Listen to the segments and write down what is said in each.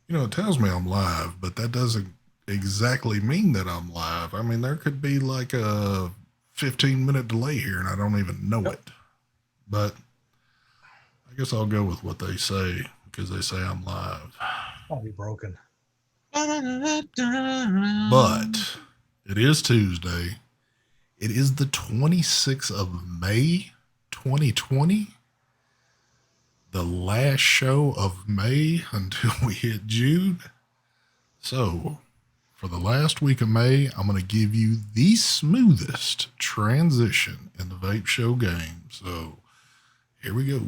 It tells me I'm live, but that doesn't exactly mean that I'm live. I mean, there could be like a 15-minute delay here and I don't even know Yep. it. But I guess I'll go with what they say because they say I'm live. I'll be broken. But it is Tuesday. It is the 26th of May, 2020. The last show of May until we hit June. So, for the last week of May, I'm going to give you the smoothest transition in the Vape Show game. So, here we go.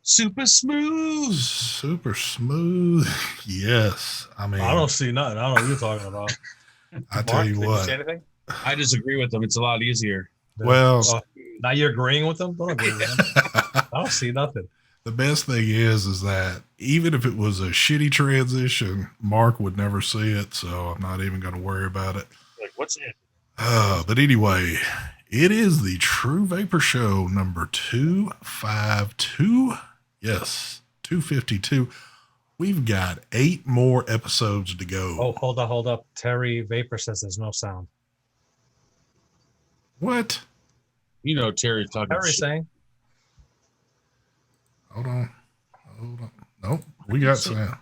Super smooth. Super smooth. Yes. I mean, I don't see nothing. I don't know what you're talking about. I tell you Did you what. say anything? I disagree with them. It's a lot easier. Well, Now you're agreeing with them? Don't agree with them. I don't see nothing. the best thing is that even if it was a shitty transition, Mark would never see it. So, I'm not even going to worry about it. Like, what's it? But anyway, it is the True Vapor Show number 252. Yes, 252. We've got 8 more episodes to go. Oh, hold up. Terry Vapor says there's no sound. What? You know Terry's talking Terry's shit. saying. Hold on. Nope, we got sound.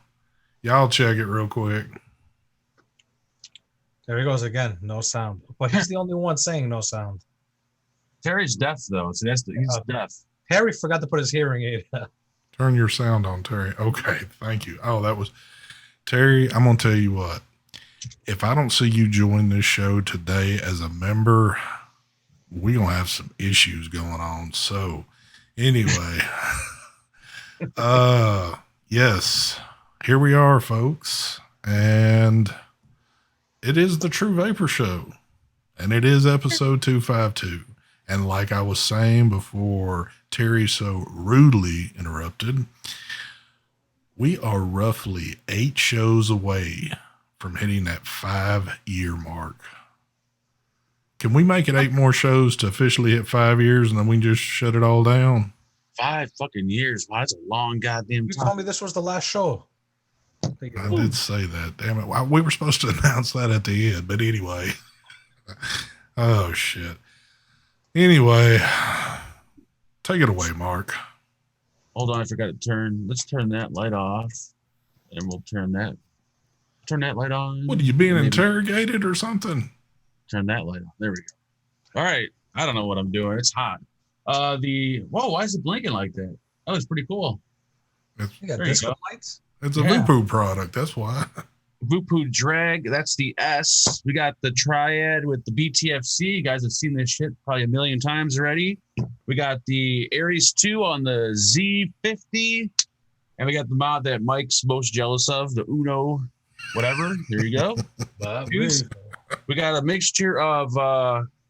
Y'all check it real quick. There he goes again. No sound. But he's the only one saying no sound. Terry's deaf though, so he's deaf. Terry forgot to put his hearing aid. Turn your sound on, Terry. Okay, thank you. Oh, that was Terry. I'm gonna tell you what. If I don't see you join this show today as a member, we're gonna have some issues going on. So anyway. Yes. Here we are, folks. And it is the True Vapor Show. And it is episode 252. And like I was saying before Terry so rudely interrupted, we are roughly 8 shows away from hitting that 5-year mark. Can we make it 8 more shows to officially hit 5 years and then we can just shut it all down? 5 fucking years. Wow, that's a long goddamn You time. told me this was the last show. I did say that. Damn it. Well, we were supposed to announce that at the end, but anyway. Oh, shit. Anyway, take it away, Mark. Hold on, I forgot to turn. Let's turn that light off, and we'll turn that light on. What, are you being Maybe interrogated or something? turn that light on? There we go. All right, I don't know what I'm doing. It's hot. Whoa, why is it blinking like that? Oh, it's pretty cool. You got There you disco go. lights? It's a Yeah. Vupu product. That's why. Vupu Drag, that's the S. We got the Triad with the BTFC. You guys have seen this shit probably a million times already. We got the Aries 2 on the Z50. And we got the mod that Mike's most jealous of, the Uno, whatever. There you go. We got a mixture of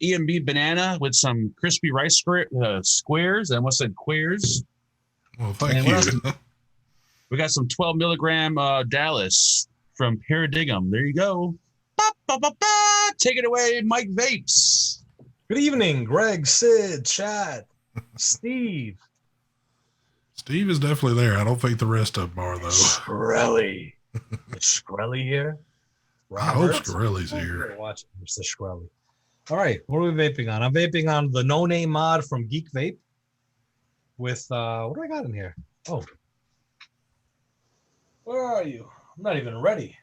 EMB banana with some crispy rice squares. I almost said queers. Well, thank And what else? you. We got some 12 milligram Dallas from Paradigm. There you go. Ba, ba, ba, ba. Take it away, Mike Vapes. Good evening, Greg, Sid, Chad, Steve. Steve is definitely there. I don't think the rest of them are, though. Shkreli. Is Shkreli here? I hope Robert? Shkreli's here. Watch Mr. Shkreli. All right, what are we vaping on? I'm vaping on the No Name mod from Geek Vape with, what do I got in here? Oh. Where are you? I'm not even ready.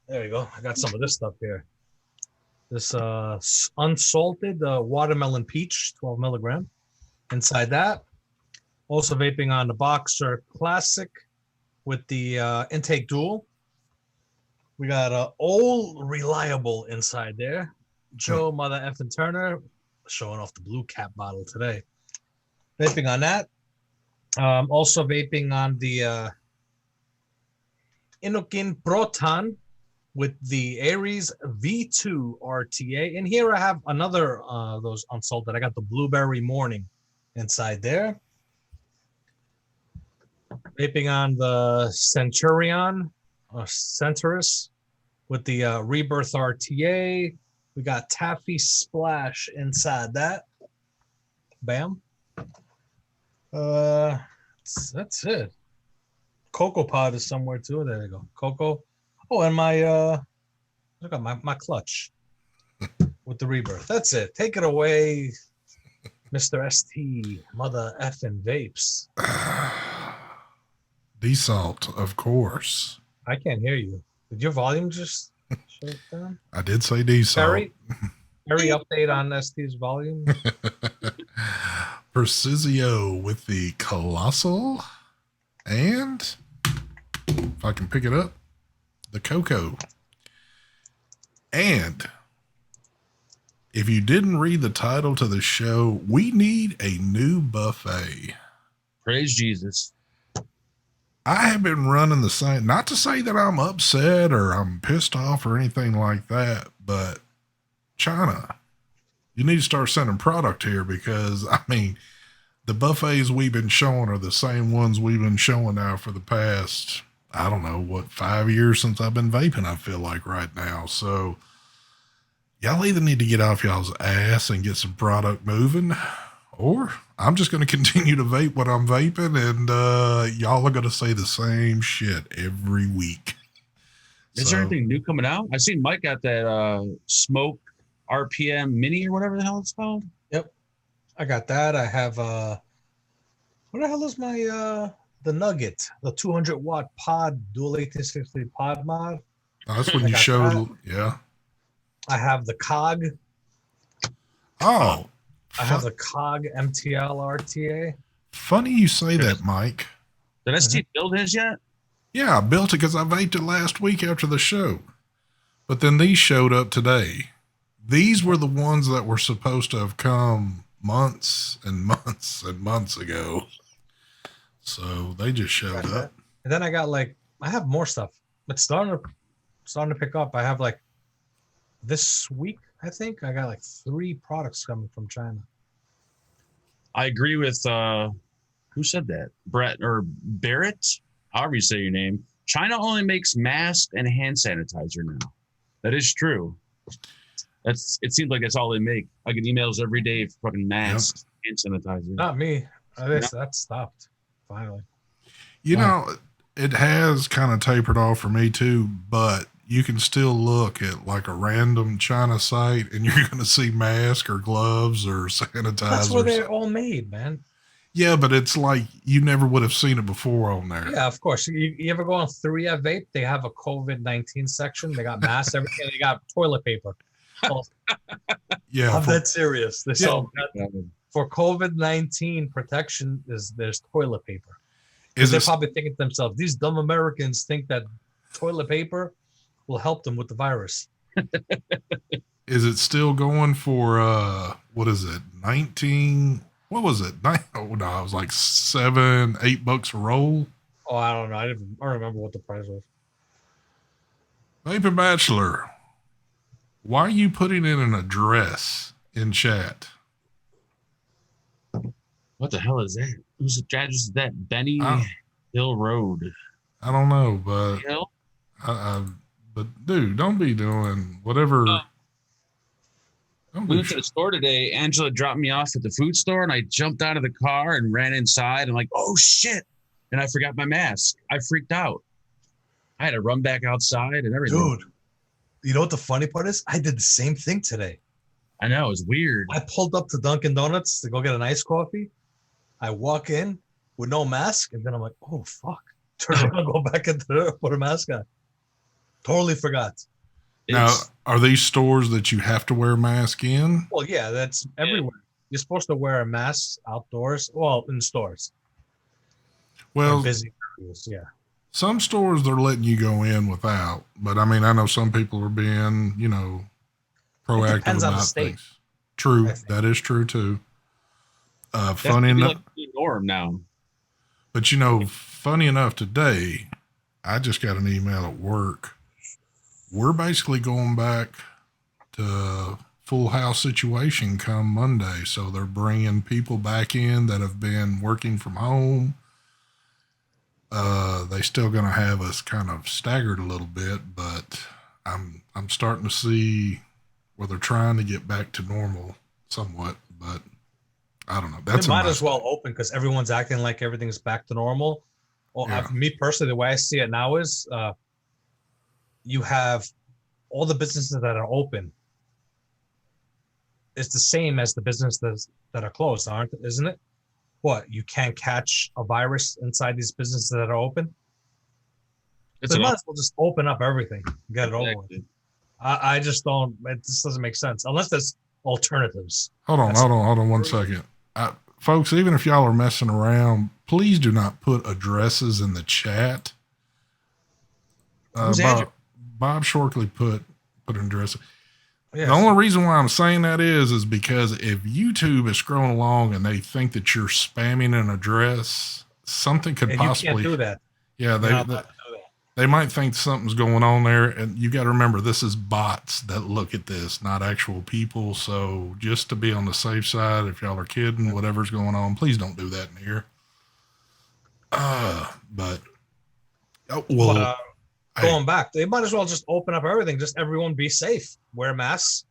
There you go. I got some of this stuff here. This unsalted watermelon peach, 12 milligram. Inside that, also vaping on the Boxer Classic with the intake dual. We got old reliable inside there. Joe Mother Effin Turner showing off the blue cap bottle today. Vaping on that. Also vaping on the Inokin Proton with the Aries V2 RTA. And here I have another those unsalted. I got the Blueberry Morning inside there. Vaping on the Centurion Centurus with the Rebirth RTA. We got Taffy Splash inside that. Bam. That's it. Cocoa Pod is somewhere too. There you go. Cocoa. Oh, and my look at my clutch with the rebirth. That's it. Take it away, Mr. ST, mother effing vapes. Desalt, of course. I can't hear you. Did your volume just shut down? I did say desalt. Perry update on ST's volume. Precisio with the Colossal. And if I can pick it up, the Cocoa. And if you didn't read the title to the show, we need a new buffet. Praise Jesus. I have been running the same, not to say that I'm upset or I'm pissed off or anything like that, but China, you need to start sending product here because, I mean, the buffets we've been showing are the same ones we've been showing now for the past, I don't know, 5 years since I've been vaping, I feel like right now. So y'all either need to get off y'all's ass and get some product moving, or I'm just going to continue to vape what I'm vaping, and y'all are going to say the same shit every week. Is there anything new coming out? I seen Mike got that Smoke RPM Mini or whatever the hell it's called. Yep, I got that. I have what the hell is my the Nugget, the 200 watt pod dual 1860 pod mod. Oh, that's when you showed, that. Yeah. I have the COG. Oh. I have the COG MTL RTA. Funny you say that, Mike. Did ST build his yet? Yeah, I built it because I vaped it last week after the show. But then these showed up today. These were the ones that were supposed to have come months and months and months ago. So they just showed up. And then I got I have more stuff. It's starting to pick up. I have this week, I think I got 3 products coming from China. I agree with who said that? Brett or Barrett, however you say your name. China only makes masks and hand sanitizer now. That is true. It seems like that's all they make. I get emails every day for fucking masks, hand sanitizer. Not me. That stopped finally. You know, it has kind of tapered off for me too, but you can still look at a random China site and you're going to see masks or gloves or sanitizer. That's where they're all made, man. Yeah, but it's like you never would have seen it before on there. Yeah, of course. You ever go on 3F Vape? They have a COVID-19 section. They got masks, everything. They got toilet paper. Oh, yeah, I'm that serious. For COVID-19 protection, there's toilet paper. They're probably thinking to themselves, these dumb Americans think that toilet paper will help them with the virus. Is it still going for what is it? 19? What was it? It was like $7, $8 a roll. Oh, I don't know. I don't remember what the price was. Vapor Bachelor, why are you putting in an address in chat? What the hell is that? Whose address is that? Benny Hill Road. I don't know, but but dude, don't be doing whatever. We went to the store today. Angela dropped me off at the food store, and I jumped out of the car and ran inside. I'm like, oh shit! And I forgot my mask. I freaked out. I had to run back outside and everything. Dude, you know what the funny part is? I did the same thing today. I know, it was weird. I pulled up to Dunkin' Donuts to go get an iced coffee. I walk in with no mask, and then I'm like, oh, fuck. Turn around, go back into there, put a mask on. Totally forgot. Now, are these stores that you have to wear a mask in? Well, yeah, that's everywhere. You're supposed to wear a mask outdoors, well, in stores. Well, busy areas, yeah. Some stores, they're letting you go in without. But, I mean, I know some people are being, proactive about things. True. That is true, too. Funny enough, the norm now. But funny enough, today I just got an email at work. We're basically going back to full house situation come Monday, so they're bringing people back in that have been working from home. They still going to have us kind of staggered a little bit, but I'm starting to see where they're trying to get back to normal somewhat, but I don't know. That's might as well open because everyone's acting like everything's back to normal. Well, Yeah. me personally, the way I see it now is you have all the businesses that are open. It's the same as the businesses that are closed, isn't it? What, you can't catch a virus inside these businesses that are open? It's So they an might as well just open up everything, get it over with. Exactly. I just don't. It just doesn't make sense unless there's alternatives. Hold on, That's- hold on, hold on 1 second. Folks, even if y'all are messing around, please do not put addresses in the chat. Who's Andrew? Bob Shorkley put an address. Yes. The only reason why I'm saying that is because if YouTube is scrolling along and they think that you're spamming an address, something could and possibly. you can't do that. Yeah, You're not allowed to do that. they might think something's going on there, and you got to remember this is bots that look at this, not actual people. So just to be on the safe side, if y'all are kidding, whatever's going on, please don't do that in here. But Going back, they might as well just open up everything. Just everyone be safe. Wear masks,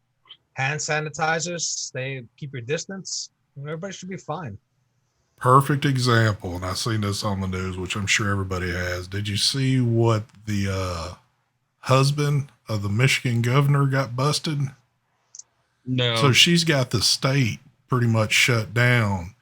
hand sanitizers. Keep your distance. Everybody should be fine. perfect example, and I've seen this on the news, which I'm sure everybody has. Did you see what the husband of the Michigan governor got busted? No. So she's got the state pretty much shut down,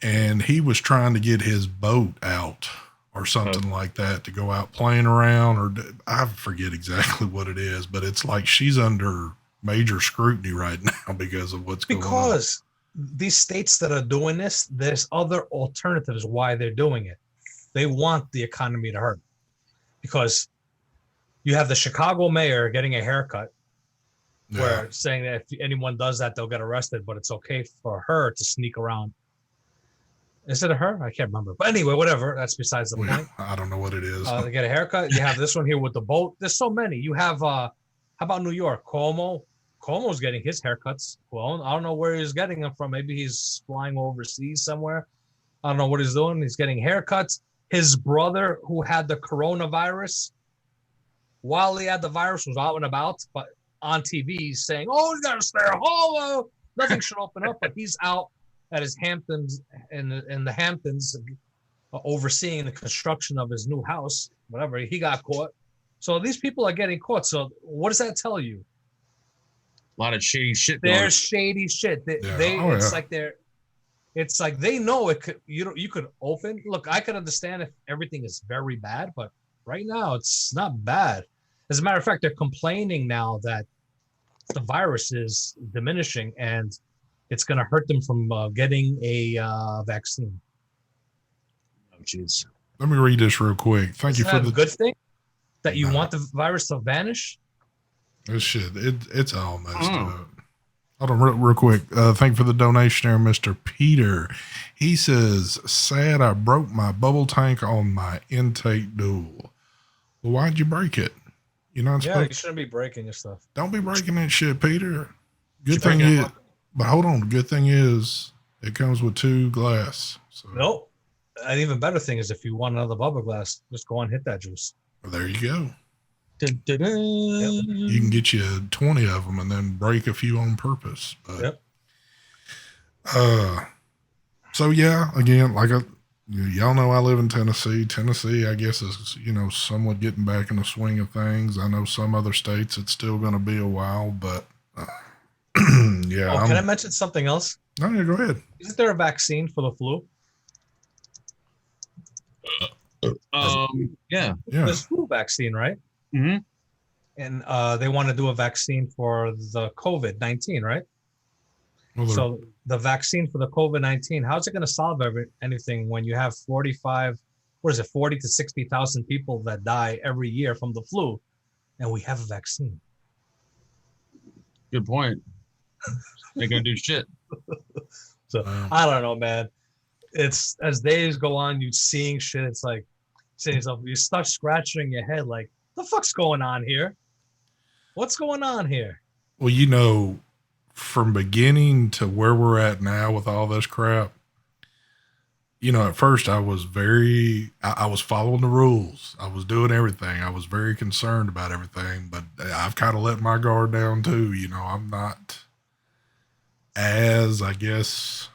and he was trying to get his boat out or something like that to go out playing around, or I forget exactly what it is, but it's like she's under major scrutiny right now because of what's going on. Because these states that are doing this, there's other alternatives why they're doing it. They want the economy to hurt because you have the Chicago mayor getting a haircut where saying that if anyone does that, they'll get arrested, but it's okay for her to sneak around. Is it a her? I can't remember. But anyway, whatever. That's besides the point. I don't know what it is. They get a haircut. You have this one here with the boat. There's so many. You have, how about New York? Cuomo. Cuomo's getting his haircuts. Well, I don't know where he's getting them from. Maybe he's flying overseas somewhere. I don't know what he's doing. He's getting haircuts. His brother, who had the coronavirus, while he had the virus, was out and about, but on TV saying, "Oh, you gotta stay home. Nothing should open up." But he's out at his Hamptons in the Hamptons, overseeing the construction of his new house. Whatever, he got caught. So these people are getting caught. So what does that tell you? A lot of shady shit. There's shady shit. It's like they know it could. You could open. Look, I could understand if everything is very bad, but right now it's not bad. As a matter of fact, they're complaining now that the virus is diminishing and it's going to hurt them from getting a vaccine. Oh, jeez. Let me read this real quick. Thank Isn't you for that the a good thing that you want the virus to vanish. This shit, it's all messed up. Hold on real quick. Thank you for the donation there, Mr. Peter. He says, sad I broke my bubble tank on my intake dual. Well, why'd you break it? You're not Yeah, supposed you shouldn't be breaking your stuff. Don't be breaking that shit, Peter. Good thing is, but hold on. The good thing is it comes with 2 glass. So Nope. An even better thing is if you want another bubble glass, just go and hit that juice. well, there you go. Dun, dun, dun. You can get you 20 of them and then break a few on purpose. But, so yeah, again, y'all know I live in Tennessee. Tennessee, I guess, is, somewhat getting back in the swing of things. I know some other states it's still going to be a while, but yeah. Can I mention something else? No, yeah, go ahead. Isn't there a vaccine for the flu? Yeah. There's flu vaccine, right? Mm-hmm. And they want to do a vaccine for the COVID-19, right? Well, So the vaccine for the COVID-19, how's it going to solve anything when you have 40 to 60,000 people that die every year from the flu, and we have a vaccine? Good point. They're gonna do shit. So I don't know, man. It's as days go on, you seeing shit. It's like saying yourself, you start scratching your head, like, the fuck's going on here? What's going on here? Well, from beginning to where we're at now with all this crap, at first I was I was following the rules. I was doing everything. I was very concerned about everything, but I've kind of let my guard down too. I'm not as, I guess.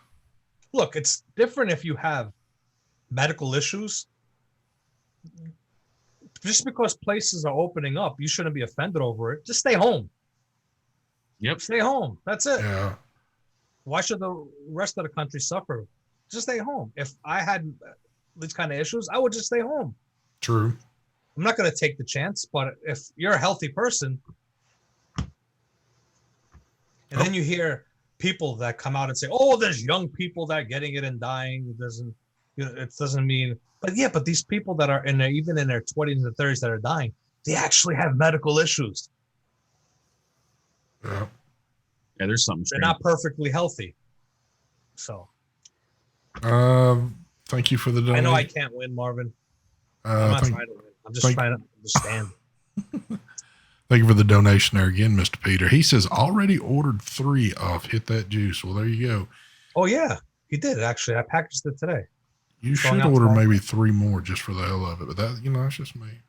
Look, it's different if you have medical issues just because places are opening up, you shouldn't be offended over it. Just stay home. Yep. Stay home. That's it. Yeah. Why should the rest of the country suffer? Just stay home. If I had these kind of issues, I would just stay home. True. I'm not going to take the chance, but if you're a healthy person, and then you hear people that come out and say, "Oh, there's young people that are getting it and dying," it doesn't mean. But yeah, but these people that are even in their 20s and 30s that are dying, they actually have medical issues. Yeah. Yeah, there's something. They're not perfectly healthy. So thank you for the donation. I know I can't win, Marvin. I'm not trying to win. I'm just trying to understand. Thank you for the donation there again, Mr. Peter. He says already ordered 3 off Hit That Juice. Well, there you go. Oh yeah, he did actually. I packaged it today. You should order maybe 3 more just for the hell of it. But that, that's just me.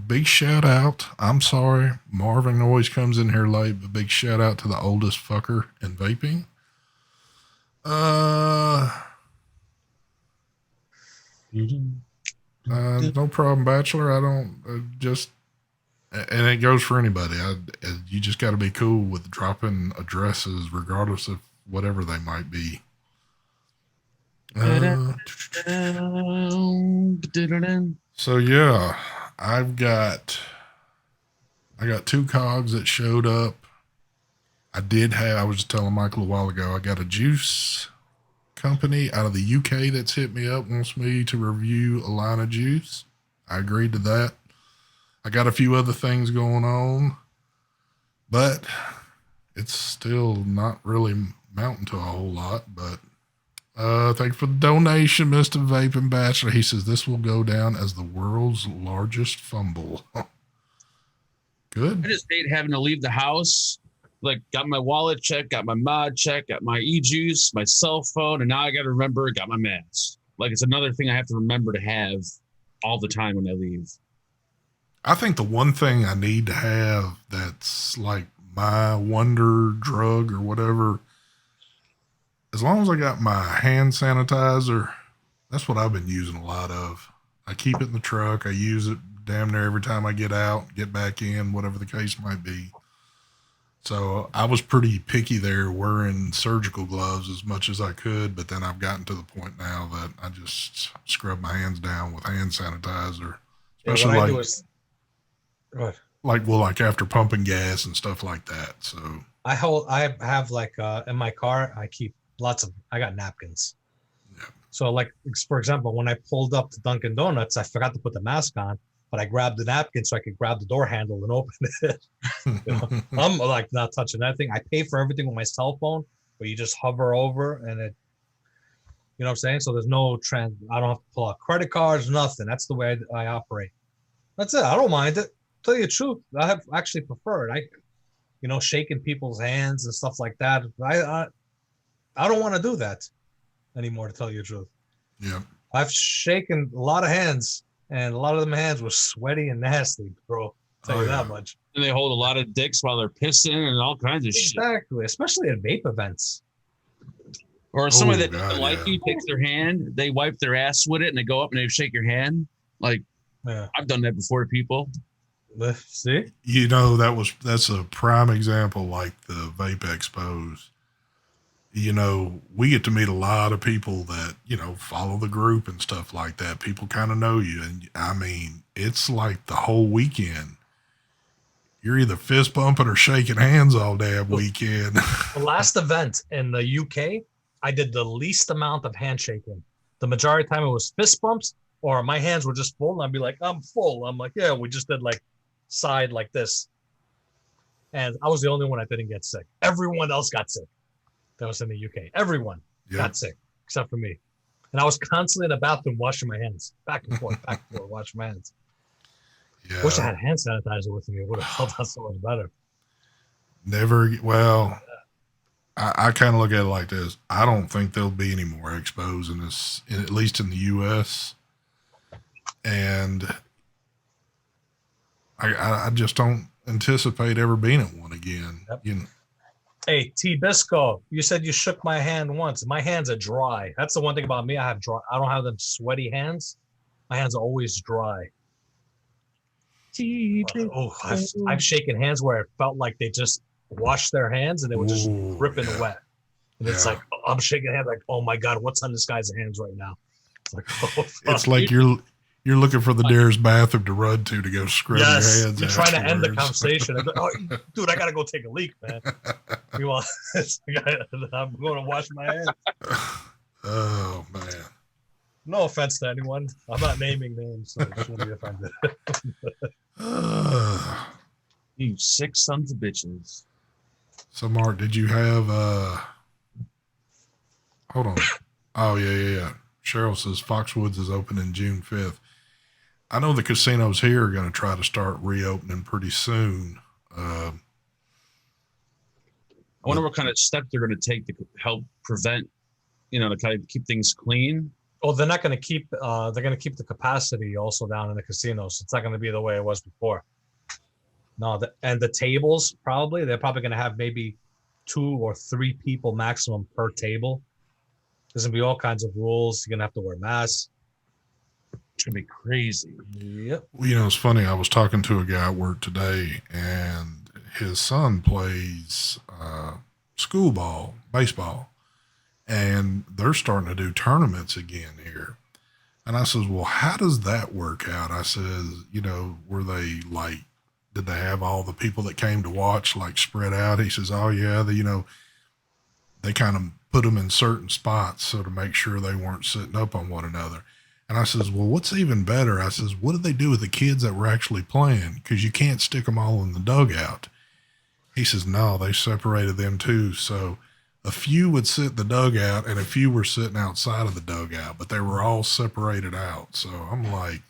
Big shout out. I'm sorry. Marvin always comes in here late, but big shout out to the oldest fucker in vaping. No problem, Bachelor. I don't and it goes for anybody. You just got to be cool with dropping addresses, regardless of whatever they might be. So yeah, I got 2 cogs that showed up. I was just telling Michael a while ago, I got a juice company out of the UK that's hit me up, wants me to review a line of juice. I agreed to that. I got a few other things going on, but it's still not really mounting to a whole lot. But thank you for the donation, Mr. Vaping Bachelor. He says this will go down as the world's largest fumble. Good. I just hate having to leave the house. Like, got my wallet checked, got my mod check, got my e-juice, my cell phone, and now I got to remember, got my mask. Like, it's another thing I have to remember to have all the time when I leave. I think the one thing I need to have that's like my wonder drug or whatever, as long as I got my hand sanitizer, that's what I've been using a lot of. I keep it in the truck. I use it damn near every time I get out, get back in, whatever the case might be. So I was pretty picky there, wearing surgical gloves as much as I could, but then I've gotten to the point now that I just scrub my hands down with hand sanitizer, especially like after pumping gas and stuff like that. So I have like in my car, I keep I got napkins. Yeah. So like, for example, when I pulled up to Dunkin' Donuts, I forgot to put the mask on, but I grabbed the napkin so I could grab the door handle and open it. I'm like not touching that thing. I pay for everything with my cell phone, but you just hover over and it, you know what I'm saying? So there's no I don't have to pull out credit cards, nothing. That's the way I operate. That's it. I don't mind it. Tell you the truth, I have actually preferred. Shaking people's hands and stuff like that. I don't want to do that anymore, to tell you the truth. Yeah. I've shaken a lot of hands, and a lot of them hands were sweaty and nasty, bro. I'll tell you that much. And they hold a lot of dicks while they're pissing and all kinds of shit. Exactly, especially at vape events. Or somebody that doesn't like you takes their hand, they wipe their ass with it, and they go up and they shake your hand. Like, I've done that before to people. See? That's a prime example, like the Vape Expos. We get to meet a lot of people that, follow the group and stuff like that. People kind of know you. And I mean, it's like the whole weekend. You're either fist bumping or shaking hands all damn weekend. The last event in the UK, I did the least amount of handshaking. The majority of the time it was fist bumps, or my hands were just full. And I'd be like, I'm full. I'm like, yeah, we just did like side like this. And I was the only one that didn't get sick. Everyone else got sick. That was in the UK. Everyone got sick except for me. And I was constantly in the bathroom washing my hands. Back and forth, washing my hands. Yeah. Wish I had hand sanitizer with me. It would have felt that so much better. I kind of look at it like this. I don't think there'll be any more expos in this, at least in the US. And I just don't anticipate ever being at one again. Yep. Hey, T. Bisco, you said you shook my hand once. My hands are dry. That's the one thing about me. I don't have them sweaty hands. My hands are always dry. I've shaken hands where it felt like they just washed their hands and they were just Ooh, dripping yeah. wet. And it's Yeah. like, I'm shaking hands like, oh my God, what's on this guy's hands right now? It's like, oh, fuck. It's like you're looking for the nearest bathroom to run to go scrub your Yes, hands. you're trying to end the afterwards. conversation. I'm like, oh, dude, I gotta go take a leak, man. Meanwhile, I'm going to wash my hands. Oh man. No offense to anyone. I'm not naming names, so I just want to be offended. You sick sons of bitches. So Mark, did you have hold on. Oh yeah. Cheryl says Foxwoods is opening June 5th. I know the casinos here are going to try to start reopening pretty soon. I wonder what kind of steps they're going to take to help prevent, to kind of keep things clean. Oh, they're not going to keep. They're going to keep the capacity also down in the casinos. It's not going to be the way it was before. No, and the tables they're probably going to have maybe 2 or 3 people maximum per table. There's going to be all kinds of rules. You're going to have to wear masks. It's going to be crazy. Yep. Well, it's funny. I was talking to a guy at work today, and his son plays school ball, baseball, and they're starting to do tournaments again here. And I says, well, how does that work out? I says, were they like, did they have all the people that came to watch like spread out? He says, oh yeah, they kind of put them in certain spots so to make sure they weren't sitting up on one another. And I says, well, what's even better? I says, what did they do with the kids that were actually playing? Because you can't stick them all in the dugout. He says, no, they separated them too. So a few would sit in the dugout and a few were sitting outside of the dugout, but they were all separated out. So I'm like,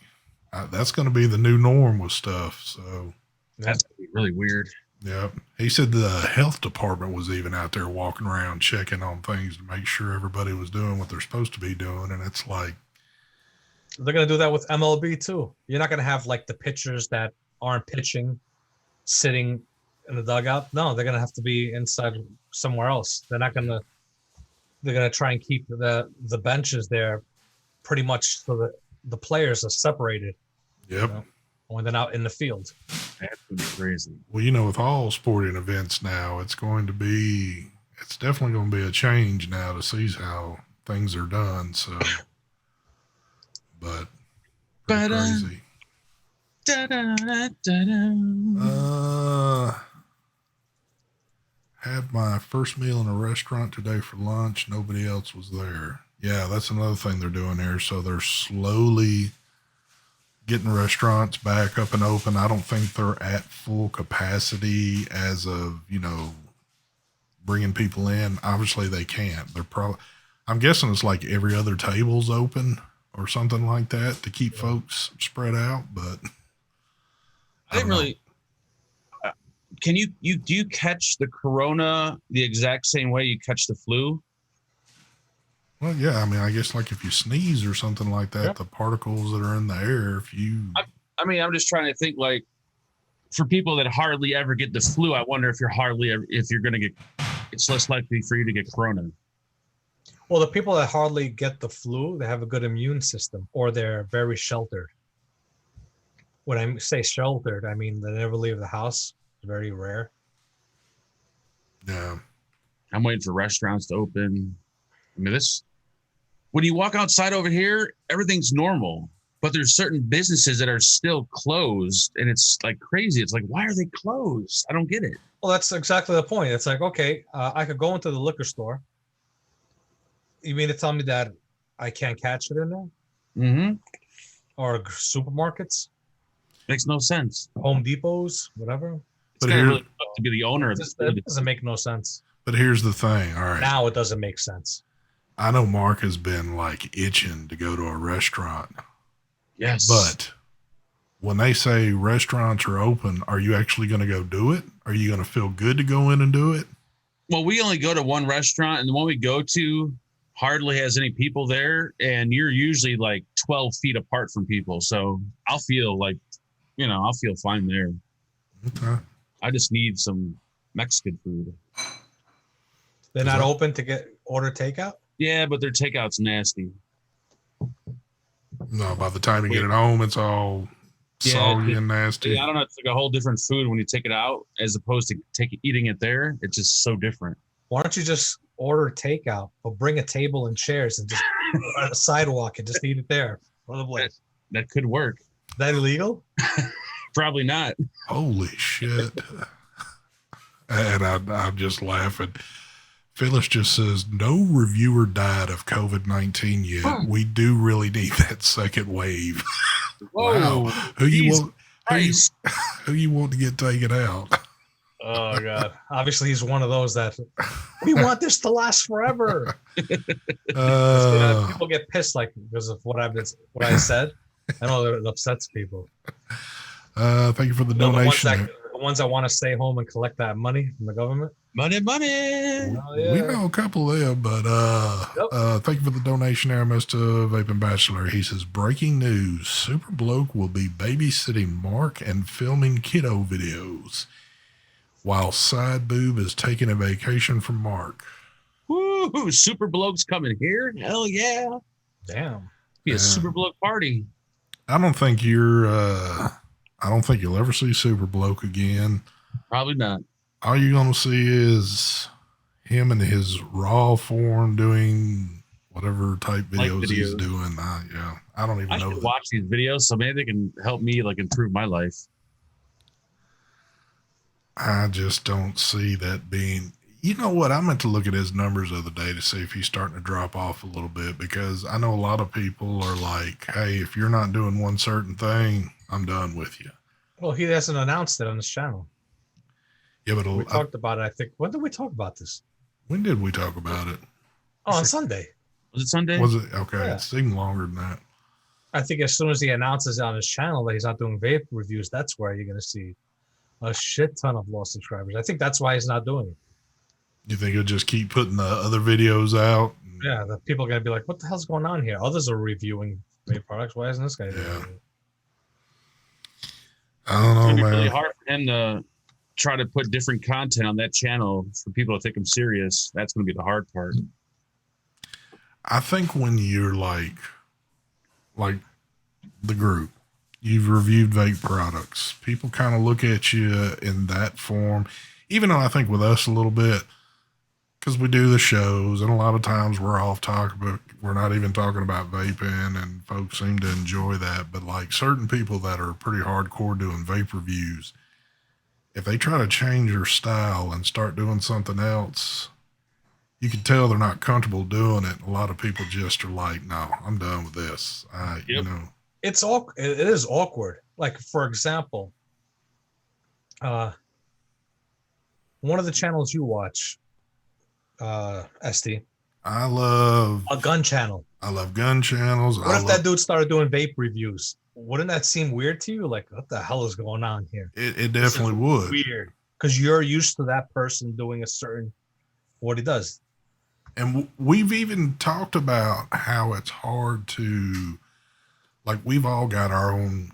that's going to be the new norm with stuff. So that's going to be really weird. Yep. He said the health department was even out there walking around checking on things to make sure everybody was doing what they're supposed to be doing. And it's like, they're going to do that with MLB too. You're not going to have like the pitchers that aren't pitching sitting in the dugout. No, they're going to have to be inside somewhere else. They're going to try and keep the benches there pretty much so that the players are separated. Yep. When they're out in the field. That's going to be crazy. Well, with all sporting events now, it's definitely going to be a change now to see how things are done. So, but crazy. Had my first meal in a restaurant today for lunch. Nobody else was there. Yeah, that's another thing they're doing here. So they're slowly getting restaurants back up and open. I don't think they're at full capacity as of, bringing people in. Obviously they can't. I'm guessing it's like every other table's open or something like that to keep folks spread out, but I didn't really. Can do you catch the corona the exact same way you catch the flu? Well, yeah. I mean, I guess like if you sneeze or something like that, Yep. the particles that are in the air, I'm just trying to think like for people that hardly ever get the flu, I wonder if you're going to get, it's less likely for you to get corona. Well, the people that hardly get the flu, they have a good immune system or they're very sheltered. When I say sheltered, I mean they never leave the house. It's very rare. yeah. I'm waiting for restaurants to open. I mean, when you walk outside over here, everything's normal, but there's certain businesses that are still closed and it's like crazy. It's like, why are they closed? I don't get it. Well, that's exactly the point. It's like, okay, I could go into the liquor store. You mean to tell me that I can't catch it in there? Mm-hmm. Or supermarkets, Makes no sense. Home Depots, whatever. It's But kind of here- really tough to be the owner of this. It doesn't make no sense. But here's the thing. All right. Now it doesn't make sense. I know Mark has been like itching to go to a restaurant, Yes. but when they say restaurants are open, are you actually going to go do it? Are you going to feel good to go in and do it? Well, we only go to one restaurant, and the one we go to hardly has any people there, and you're usually like 12 feet apart from people. So I'll feel like, I'll feel fine there. Okay. I just need some Mexican food. They're not open to order takeout? Yeah, but their takeout's nasty. No, by the time you get it home, it's all soggy and nasty. I don't know. It's like a whole different food when you take it out as opposed to eating it there. It's just so different. Why don't you just order takeout or bring a table and chairs and just on a sidewalk and just eat it there? That could work. Is that illegal? Probably not. Holy shit. And I'm just laughing. Phyllis just says, no reviewer died of COVID-19 yet. We do really need that second wave. Whoa. Wow. Who you want to get taken out? Oh, God. Obviously, he's one of those that we want this to last forever. People get pissed because of what I said. I know it upsets people. Thank you for the donation. The ones that want to stay home and collect that money from the government. Money. We know a couple of them, but thank you for the donation there, Mr. Vaping Bachelor. He says, breaking news, Super Bloke will be babysitting Mark and filming kiddo videos while Side Boob is taking a vacation from Mark. Woo! Super Bloke's coming here? Hell yeah. Damn. Be a Super Bloke party. I don't think you'll ever see Super Bloke again. Probably not. All you're going to see is him in his raw form doing whatever type videos he's doing. I don't even know. I should watch these videos so maybe they can help me improve my life. I just don't see that being. You know what? I meant to look at his numbers the other day to see if he's starting to drop off a little bit, because I know a lot of people are like, hey, if you're not doing one certain thing, I'm done with you. Well, he hasn't announced it on his channel. Yeah, but we talked about it, I think. When did we talk about this? When did we talk about it? Oh, on Sunday. Was it Sunday? Was it? Okay. Yeah. It seemed longer than that. I think as soon as he announces on his channel that he's not doing vape reviews, that's where you're going to see a shit ton of lost subscribers. I think that's why he's not doing it. You think he'll just keep putting the other videos out? Yeah, the people are going to be like, what the hell's going on here? Others are reviewing vape products. Why isn't this guy doing it? I don't know, it's gonna be man. really hard for him to try to put different content on that channel for people to take him serious. That's going to be the hard part. I think when you're like the group, you've reviewed vape products, people kind of look at you in that form, even though I think with us a little bit, because we do the shows and a lot of times we're off topic, but we're not even talking about vaping, and folks seem to enjoy that. But like certain people that are pretty hardcore doing vape reviews, if they try to change their style and start doing something else, you can tell they're not comfortable doing it. A lot of people just are like, no, I'm done with this. You know, it is awkward. Like, for example, one of the channels you watch, SD. I love a gun channel. I love gun channels. What if that dude started doing vape reviews? Wouldn't that seem weird to you? Like, what the hell is going on here? It definitely would. Weird. Because you're used to that person doing a certain, what he does. And we've even talked about how it's hard to, like, we've all got our own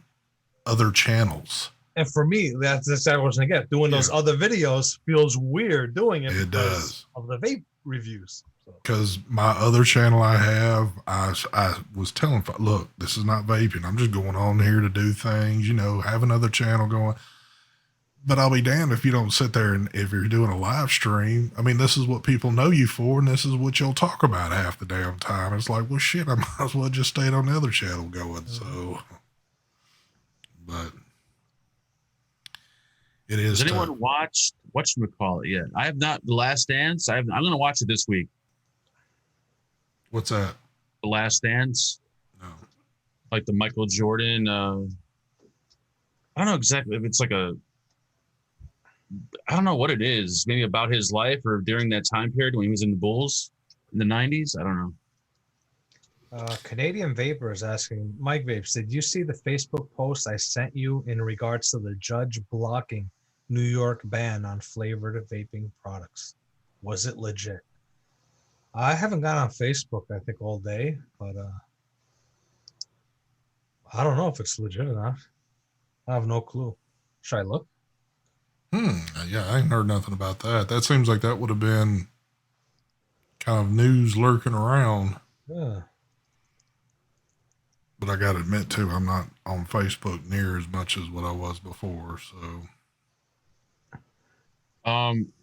other channels. And for me, that's what I was going to get. Doing those other videos feels weird doing it. It does. Of the vape reviews. Because my other channel I have, I was telling, look, this is not vaping. I'm just going on here to do things, you know, have another channel going. But I'll be damned if you don't sit there and if you're doing a live stream. I mean, this is what people know you for, and this is what you'll talk about half the damn time. It's like, well, shit, I might as well just stay on the other channel going. So, but it is. Has anyone watched whatchamacallit yet? I have not. The Last Dance. I'm going to watch it this week. What's that? The Last Dance. No. Like the Michael Jordan. I don't know exactly if it's like a. I don't know what it is. Maybe about his life or during that time period when he was in the Bulls in the 90s. I don't know. Canadian Vapor is asking, Mike Vapes, did you see the Facebook post I sent you in regards to the judge blocking New York ban on flavored vaping products? Was it legit? I haven't gone on Facebook, I think, all day, but I don't know if it's legit or not. I have no clue. Should I look? Yeah, I ain't heard nothing about that. That seems like that would have been kind of news lurking around. Yeah. But I got to admit too, I'm not on Facebook near as much as what I was before. So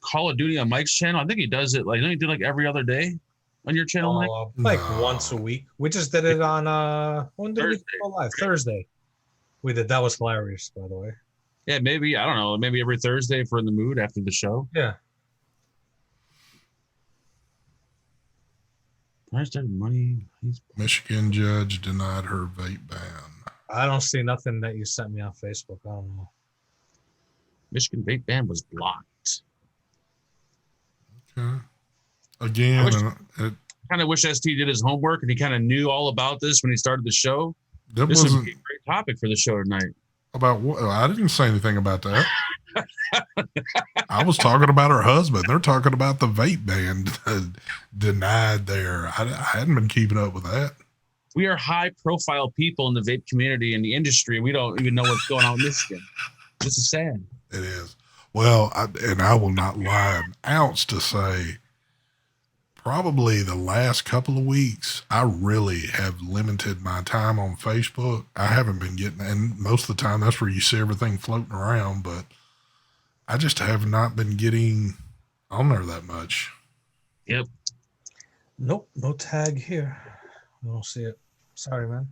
Call of Duty on Mike's channel. I think he does it like, don't you do like every other day on your channel, Mike? Like No. once a week. We just did it on when did we go live? Thursday. We did. That was hilarious, by the way. Yeah, maybe, I don't know, maybe every Thursday if we're in the mood after the show. Yeah. Where's that money? Michigan judge denied her vape ban. I don't see nothing that you sent me on Facebook. I don't know. Michigan vape ban was blocked. Okay. Again, Kind of wish ST did his homework and he kind of knew all about this when he started the show. that This would wasn't be a great topic for the show tonight. about what I didn't say anything about that. I was talking about her husband. They're talking about the vape ban denied there. I hadn't been keeping up with that. We are high profile people in the vape community and the industry. We don't even know what's going on in Michigan. This is sad. It is. Well, I will not lie an ounce to say probably the last couple of weeks, I really have limited my time on Facebook. I haven't been getting, and most of the time that's where you see everything floating around, but I just have not been getting on there that much. Yep. Nope, no tag here. I don't see it. Sorry, man.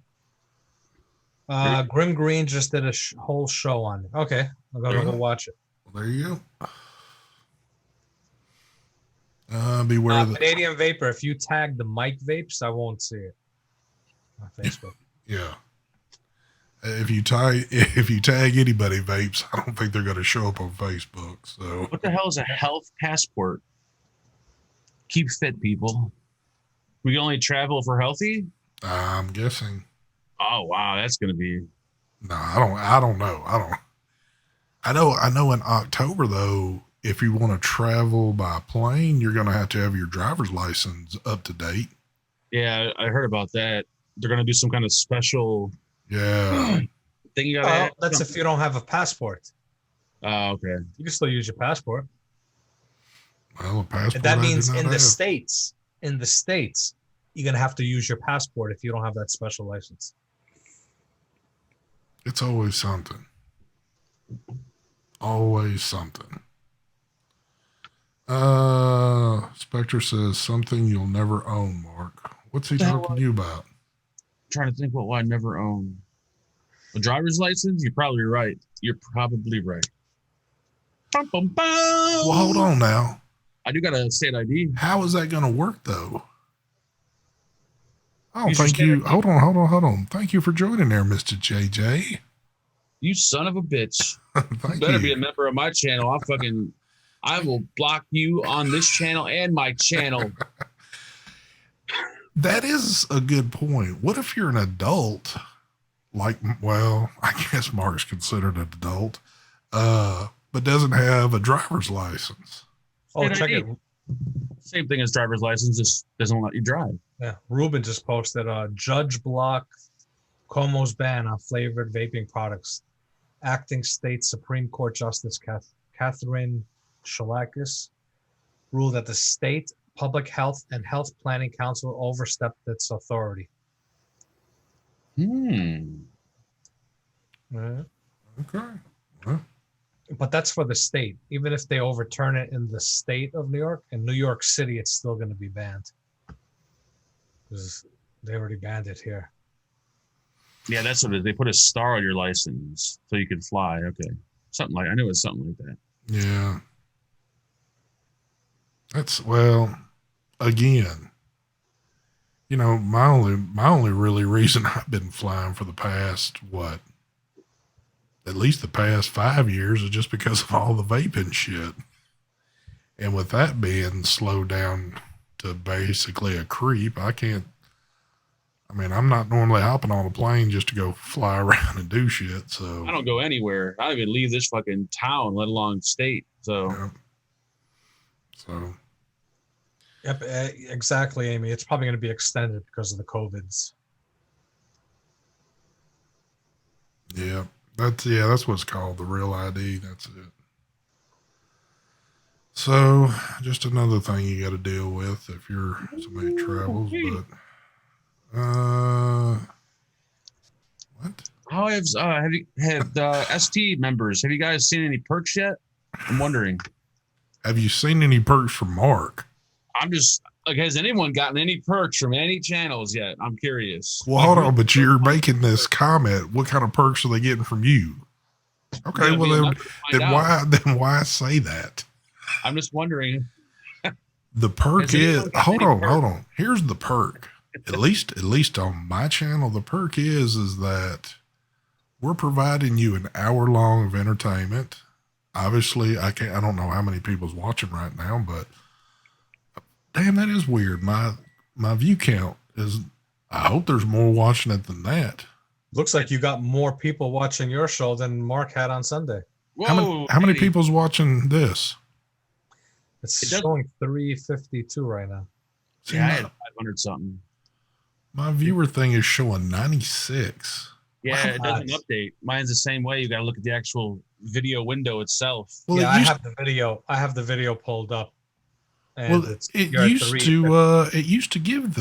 Grim Green just did a whole show on it. Okay, I'm gonna go watch it. Well, there you go. Beware the Canadian Vapor. If you tag the Mike Vapes, I won't see it on Facebook. yeah. If you tag anybody vapes, I don't think they're going to show up on Facebook. So What the hell is a health passport? Keep fit, people. We can only travel if we're healthy? I'm guessing. Oh wow, that's gonna be. No, I don't know. I know in October though, if you want to travel by plane, you're going to have your driver's license up to date. Yeah, I heard about that. They're gonna do some kind of special Yeah. thing. You gotta. That's if you don't have a passport. Oh, okay. You can still use your passport. Well, a passport. And that means I do in not the have. States, you're gonna have to use your passport if you don't have that special license. It's always something. Always something. Spectre says something you'll never own, Mark. What's he talking to you about? I'm trying to think what will I never own. A driver's license? You're probably right. Bum, bum, bum. Well, hold on now. I do got a state ID. How is that going to work, though? I don't Use your think state you. ID. Hold on. Thank you for joining there, Mr. JJ. You son of a bitch. Thank Better you. be a member of my channel. I will block you on this channel and my channel. That is a good point. What if you're an adult? Like, well, I guess Mark's considered an adult, but doesn't have a driver's license. Oh, State check ID. it. Same thing as driver's license, just doesn't let you drive. Yeah, Ruben just posted judge block Como's ban on flavored vaping products. Acting State Supreme Court Justice Catherine Shalakis ruled that the State Public Health and Health Planning Council overstepped its authority. Hmm. Okay. Well, But that's for the state. Even if they overturn it in the state of New York, in New York City, it's still going to be banned. Because they already banned it here. Yeah, that's what it is. They put a star on your license so you can fly. Okay. I knew it was something like that. yeah. That's, well, again, you know, my only really reason I've been flying for the past, at least the past 5 years is just because of all the vaping shit. And with that being slowed down to basically a creep, I'm not normally hopping on a plane just to go fly around and do shit. So I don't go anywhere. I don't even leave this fucking town, let alone state. So yeah. So Yep, exactly, Amy. It's probably going to be extended because of the COVIDs. yeah, that's what's called the real ID. That's it. So just another thing you got to deal with if you're somebody who travels, but How have you had ST members? Have you guys seen any perks yet? I'm wondering. Have you seen any perks from Mark? I'm just like, has anyone gotten any perks from any channels yet? I'm curious. Well, hold on, but you're making this comment. What kind of perks are they getting from you? Okay, well then why say that? I'm just wondering. The perk is hold on. Here's the perk. At least on my channel, the perk is that we're providing you an hour long of entertainment. Obviously, I don't know how many people's watching right now, but damn, that is weird. My view count is, I hope there's more watching it than that. Looks like you got more people watching your show than Mark had on Sunday. Whoa, how many people's watching this? It's showing 352 right now. See, I had 500 something. My viewer thing is showing 96. Yeah, it doesn't update. Mine's the same way. You got to look at the actual video window itself. Well, yeah, I have the video pulled up. And well, it used to give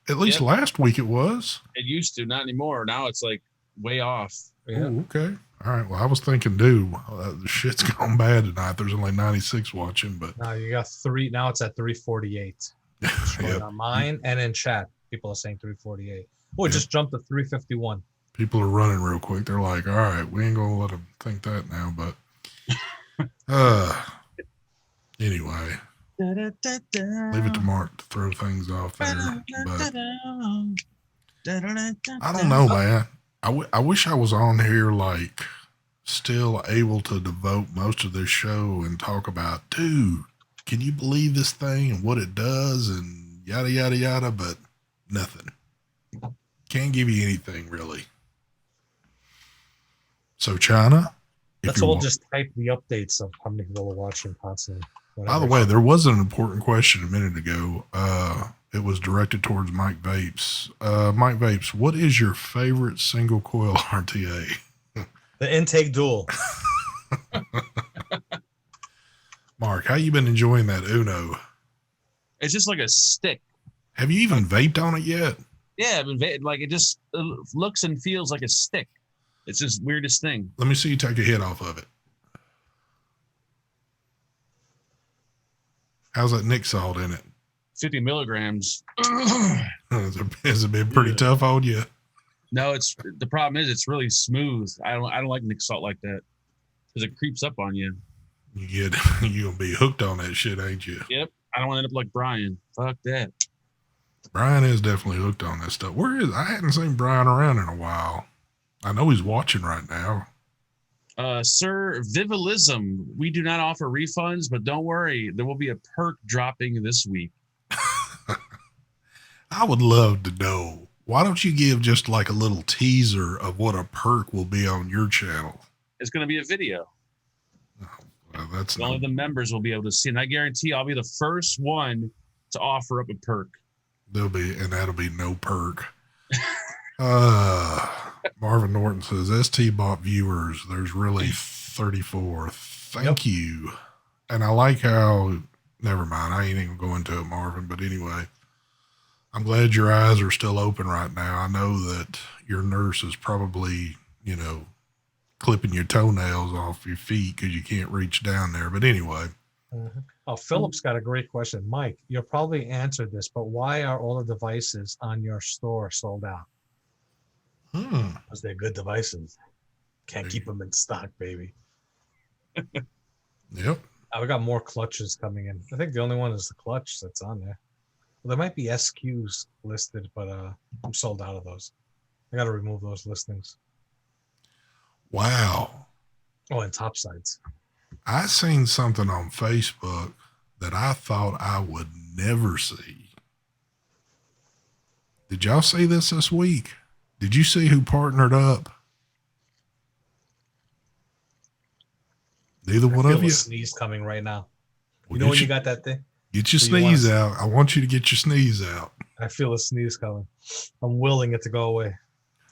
at least last week it was. It used to, not anymore. Now it's like way off. Yeah. Oh, okay. All right. Well, I was thinking, dude, the shit's gone bad tonight. There's only 96 watching, but now you got 3. Now it's at 348. Yep. On mine and in chat, people are saying 348. Oh, it just jumped to 351. People are running real quick. They're like, all right, we ain't gonna let them think that now, but anyway. Leave it to Mark to throw things off there. But I don't know, man. I wish I was on here, like, still able to devote most of this show and talk about, dude, can you believe this thing and what it does and yada, yada, yada, but nothing. Can't give you anything, really. So, China? Let's all just type the updates of how many people are watching constantly. By the way, there was an important question a minute ago. It was directed towards Mike Vapes. Mike Vapes, what is your favorite single coil RTA? The intake dual. Mark, how you been enjoying that Uno? It's just like a stick. Have you even vaped on it yet? Yeah, I've been like it looks and feels like a stick. It's just weirdest thing. Let me see you take a hit off of it. How's that Nick salt in it? 50 milligrams. Has it been pretty tough on you? No, the problem is it's really smooth. I don't like Nick salt like that because it creeps up on you. You're gonna be hooked on that shit, ain't you? Yep. I don't want to end up like Brian. Fuck that. Brian is definitely hooked on this stuff. I hadn't seen Brian around in a while. I know he's watching right now. Sir Vivalism, we do not offer refunds, but don't worry, there will be a perk dropping this week. I would love to know. Why don't you give just like a little teaser of what a perk will be on your channel? It's going to be a video. Oh, well, that's only the members will be able to see, and I guarantee I'll be the first one to offer up a perk. That'll be no perk. Marvin Norton says, ST bot viewers, there's really 34. Thank you. And I like how, never mind, I ain't even going to it, Marvin, but anyway, I'm glad your eyes are still open right now. I know that your nurse is probably, clipping your toenails off your feet because you can't reach down there. But anyway. Mm-hmm. Oh, Philip's got a great question. Mike, you'll probably answer this, but why are all the devices on your store sold out? Because they're good devices. Can't keep them in stock, baby. Yep. We got more clutches coming in. I think the only one is the clutch that's on there. Well, there might be SQs listed, but I'm sold out of those. I got to remove those listings. Wow. Oh, and top sides. I seen something on Facebook that I thought I would never see. Did y'all see this week? Did you see who partnered up? Neither one of you? I feel a sneeze coming right now. Well, you know when you got that thing? Get your sneeze out. I want you to get your sneeze out. I feel a sneeze coming. I'm willing it to go away.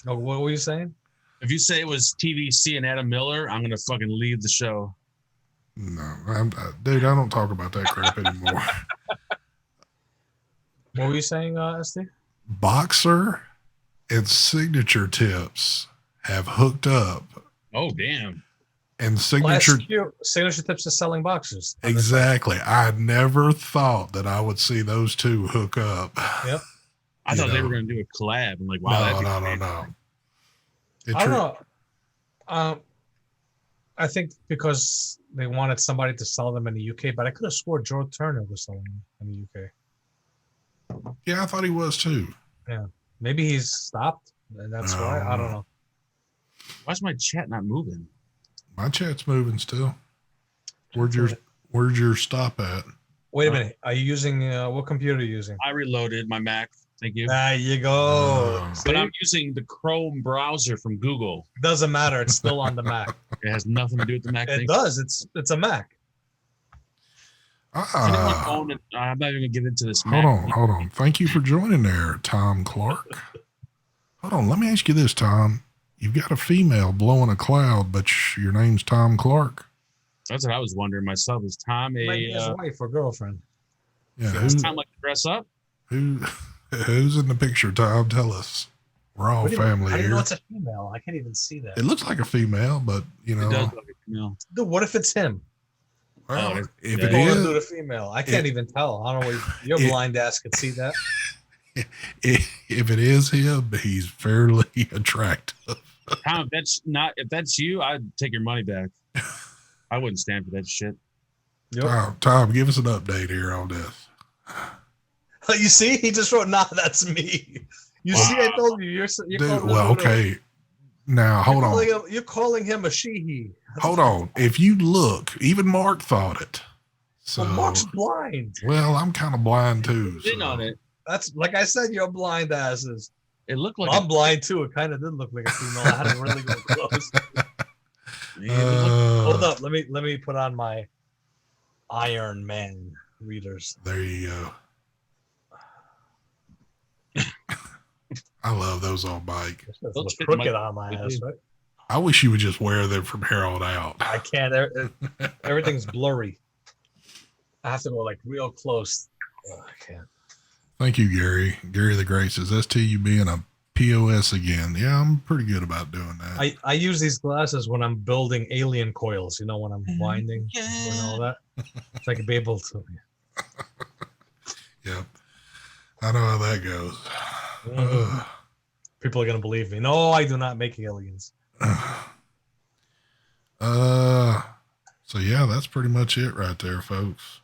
Oh, what were you saying? If you say it was TVC and Adam Miller, I'm going to fucking leave the show. No, dude, I don't talk about that crap anymore. What were you saying, ST? Boxer and Signature Tips have hooked up, Oh, damn. and Signature. Signature Tips is selling boxes. Exactly. I never thought that I would see those two hook up. Yep. I thought they were going to do a collab. I'm like, wow, No. I don't know. I think because they wanted somebody to sell them in the UK, but I could have swore Joe Turner was selling them in the UK. Yeah, I thought he was too. Yeah. Maybe he's stopped, and that's why. I don't know. Why's my chat not moving? My chat's moving still. Where's your stop at? Wait a minute. Are you using what computer are you using? I reloaded my Mac. Thank you. There you go. But I'm using the Chrome browser from Google. Doesn't matter. It's still on the Mac. It has nothing to do with the Mac. It does. It's a Mac. I'm not even going to get into this. Hold on. Thank you for joining there, Tom Clark. Hold on. Let me ask you this, Tom. You've got a female blowing a cloud, but your name's Tom Clark. That's what I was wondering myself. Is Tom his wife or girlfriend? Yeah. Does Tom like to dress up? Who's in the picture, Tom? Tell us. We're all family here. I here. know it's a female. I can't even see that. It looks like a female, but you know. It does look like a female. Dude, what if it's him? Well, if it is, do the female. I can't even tell. I don't know. Your blind ass could see that. If it is him, he's fairly attractive. Tom, if that's you, I'd take your money back. I wouldn't stand for that shit. Yep. Tom, give us an update here on this. You see, he just wrote, "Nah, that's me." You see, I told you. You're dude, well, okay. Now, hold on. You're calling him a she-he. Hold on. If you look, even Mark thought it. So Mark's blind. Well, I'm kind of blind too. In on it. That's like I said, you're blind asses. It looked like I'm blind too. It kind of did look like a female. I had to really go close. Hold up. Let me put on my Iron Man readers. There you go. I love those on bike. Those crooked on my ass, right? I wish you would just wear them from here on out. I can't. Everything's blurry. I have to go like real close. Oh, I can't. Thank you, Gary. Gary the Grace says, STU being a POS again. Yeah, I'm pretty good about doing that. I use these glasses when I'm building alien coils, you know, when I'm winding and all that. So I can be able to. Yep. I know how that goes. People are going to believe me. No, I do not make aliens. So yeah, that's pretty much it right there, folks.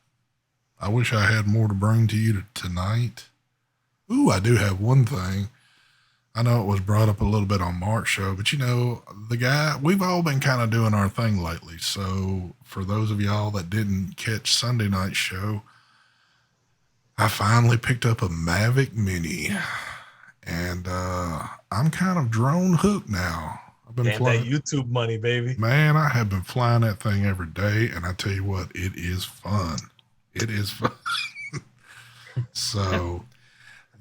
I wish I had more to bring to you tonight. Ooh, I do have one thing. I know it was brought up a little bit on Mark's show, but you know, we've all been kind of doing our thing lately. So for those of y'all that didn't catch Sunday night's show, I finally picked up a Mavic Mini, and I'm kind of drone hooked now. I've been flying that YouTube money, baby. Man, I have been flying that thing every day, and I tell you what, it is fun. It is fun. So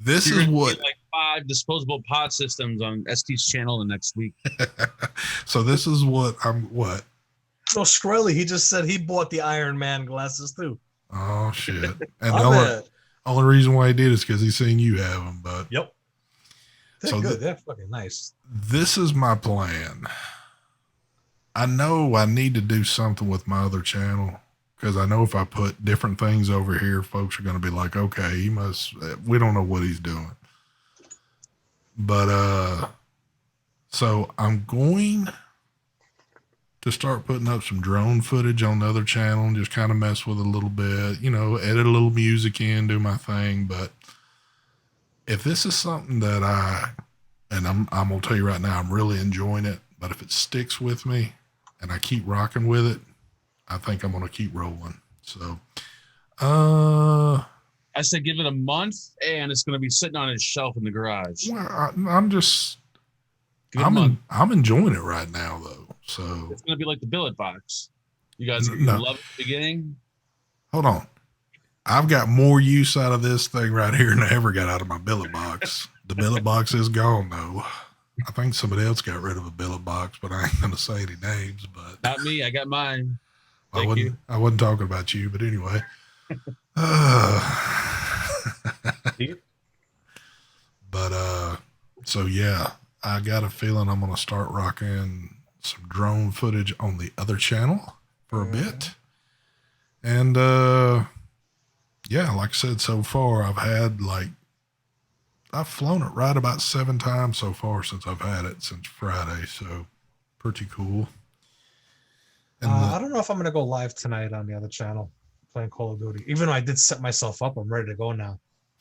this is what like 5 disposable pod systems on ST's channel the next week. So this is what. So Skrelly, he just said he bought the Iron Man glasses too. Oh shit! And the only reason why he did is because he's seen you have them. But yep, they're good. They're fucking nice. This is my plan. I know I need to do something with my other channel, because I know if I put different things over here, folks are going to be like, okay, we don't know what he's doing. But, so I'm going to start putting up some drone footage on the other channel and just kind of mess with it a little bit, you know, edit a little music in, do my thing. But if this is something that I'm going to tell you right now, I'm really enjoying it, but if it sticks with me and I keep rocking with it, I think I'm going to keep rolling. So, I said, give it a month and it's going to be sitting on his shelf in the garage. Well, I'm enjoying it right now though. So it's going to be like the billet box. You guys love it at the beginning. Hold on. I've got more use out of this thing right here than I ever got out of my billet box. The billet box is gone though. I think somebody else got rid of a billet box, but I ain't going to say any names, but not me. I got mine. I wasn't talking about you, but anyway. But so yeah, I got a feeling I'm going to start rocking some drone footage on the other channel for a bit. And yeah, like I said, so far I've flown it right about 7 times so far since I've had it since Friday. So pretty cool. And I don't know if I'm going to go live tonight on the other channel playing Call of Duty. Even though I did set myself up, I'm ready to go now.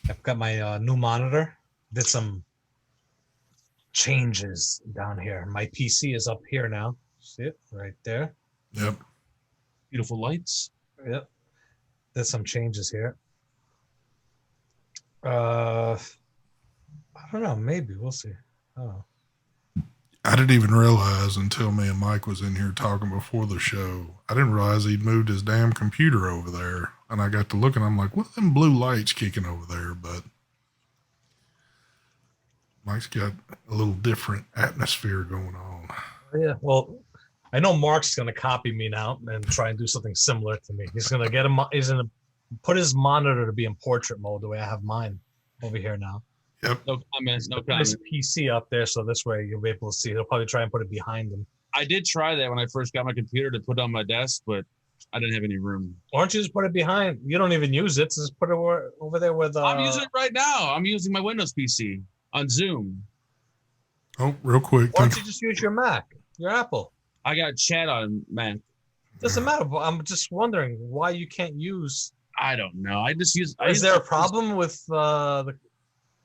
I've got my new monitor. Did some changes down here. My PC is up here now. See it right there? Yep. Beautiful lights. Yep. There's some changes here. I don't know. Maybe we'll see. Oh. I didn't even realize until me and Mike was in here talking before the show. I didn't realize he'd moved his damn computer over there. And I got to looking, I'm like, what are them blue lights kicking over there? But Mike's got a little different atmosphere going on. Yeah. Well, I know Mark's going to copy me now and try and do something similar to me. He's going to he's going to put his monitor to be in portrait mode the way I have mine over here now. Yep. No comments. No Put his comments. PC up there, so this way you'll be able to see. He'll probably try and put it behind him. I did try that when I first got my computer to put on my desk, but I didn't have any room. Why don't you just put it behind? You don't even use it. So just put it over there with. I'm using it right now. I'm using my Windows PC on Zoom. Oh, real quick. Why don't you just use your Mac, your Apple? I got chat on Mac. Doesn't matter. But I'm just wondering why you can't use. I don't know. I just use. Is there a problem with the?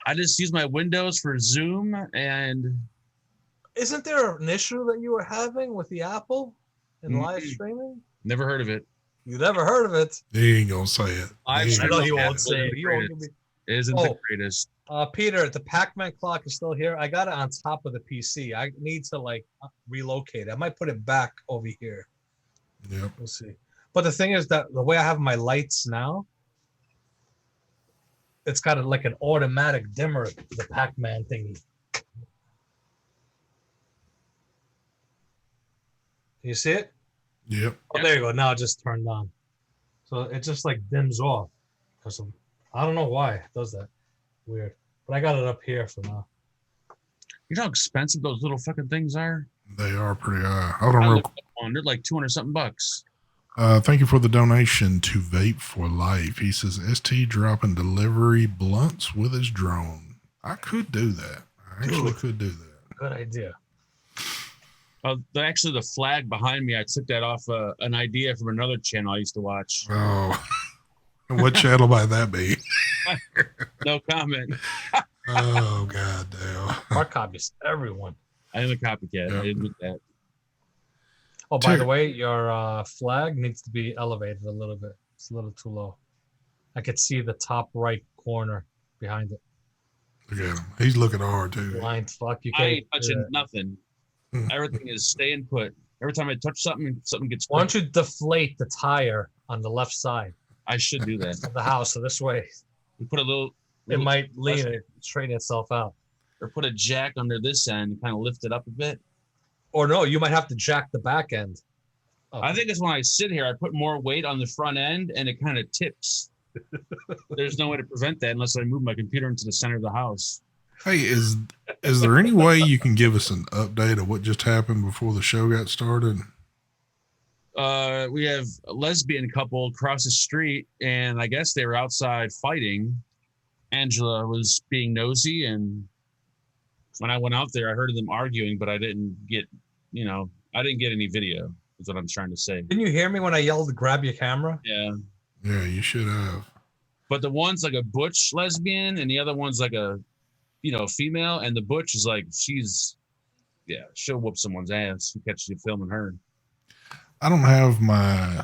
I just use my Windows for Zoom, and isn't there an issue that you were having with the Apple in live streaming? Never heard of it. You never heard of it? He ain't gonna say it. I know he won't say it. It isn't the greatest. Peter, the Pac-Man clock is still here. I got it on top of the PC. I need to relocate it. I might put it back over here. Yep. We'll see. But the thing is that the way I have my lights now, it's got like an automatic dimmer, the Pac-Man thingy. You see it? Yep. Oh, there you go. Now it just turned on. So it just dims off. Because I don't know why it does that. Weird. But I got it up here for now. You know how expensive those little fucking things are? They are pretty high. Hold on real quick. They're like 200 something bucks. Thank you for the donation to Vape for Life. He says ST dropping delivery blunts with his drone. I could do that. I actually could do that. Good idea. Actually, the flag behind me, I took that off an idea from another channel I used to watch. Oh, what channel might that be? No comment. Oh, God damn. Mark copies everyone. I am a copycat. Yep. I admit that. Oh, by the way, your flag needs to be elevated a little bit. It's a little too low. I could see the top right corner behind it. Look at him. He's looking hard, too. Blind fuck. You I can't ain't touching nothing. Everything is staying put. Every time I touch something, something gets. Why don't you deflate the tire on the left side I should do that. of the house so this way We put a little. it might lean it, straighten itself out. Or put a jack under this end and kind of lift it up a bit. Or no, you might have to jack the back end. I think it's when I sit here, I put more weight on the front end and it kind of tips. There's no way to prevent that unless I move my computer into the center of the house. Hey, is there any way you can give us an update of what just happened before the show got started? We have a lesbian couple across the street, and I guess they were outside fighting. Angela was being nosy, and when I went out there, I heard them arguing, but I didn't get any video, is what I'm trying to say. Didn't you hear me when I yelled, grab your camera? Yeah. Yeah, you should have. But the one's like a butch lesbian, and the other one's like a, female, and the butch is like, she'll whoop someone's ass who catches you filming her. I don't have my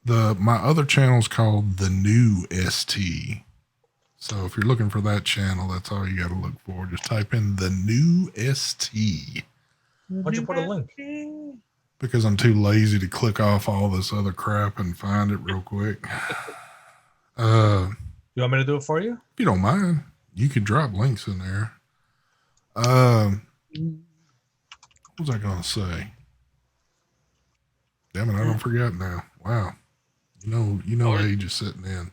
other channel's called The New ST. So if you're looking for that channel, that's all you got to look for. Just type in The New ST. Why'd you put a link? Because I'm too lazy to click off all this other crap and find it real quick. You want me to do it for you? If you don't mind, you could drop links in there. What was I going to say? Damn it, I don't forget now. Wow. You know age is sitting in.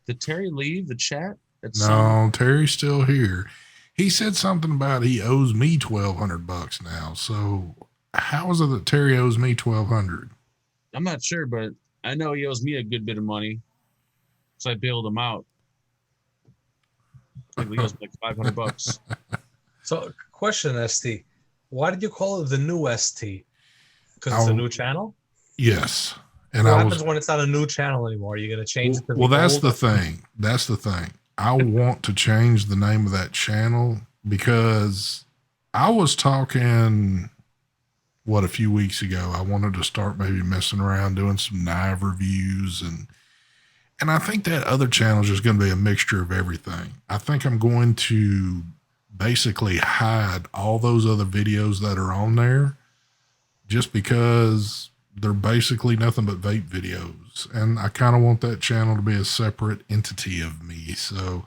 Did Terry leave the chat? No, Terry's still here. He said something about he owes me $1,200 now. So how is it that Terry owes me $1,200? I'm not sure, but I know he owes me a good bit of money. So I bailed him out. I think he owes me like $500. So, question, ST. Why did you call it the new ST? Because it's a I'll- new channel? Yes. And What I happens was, when it's not a new channel anymore? Are you going to change it to well, that's old? the thing. That's the thing. I want to change the name of that channel because I was talking, a few weeks ago, I wanted to start maybe messing around doing some knife reviews and I think that other channel is just going to be a mixture of everything. I think I'm going to basically hide all those other videos that are on there just because they're basically nothing but vape videos. And I kind of want that channel to be a separate entity of me. So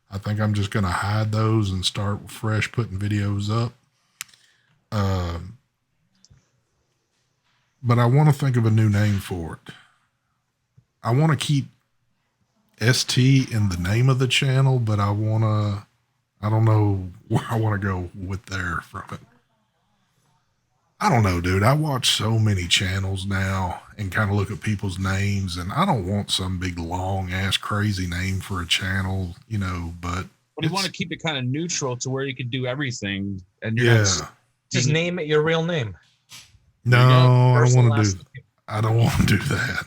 I think I'm just going to hide those and start fresh putting videos up. But I want to think of a new name for it. I want to keep ST in the name of the channel, but I don't know where I want to go with there from it. I don't know, dude. I watch so many channels now and kind of look at people's names, and I don't want some big long ass crazy name for a channel, but But you want to keep it kind of neutral to where you can do everything. And you're yeah. not Just name it your real name. No, I don't want to Last do. name. I don't want to do that.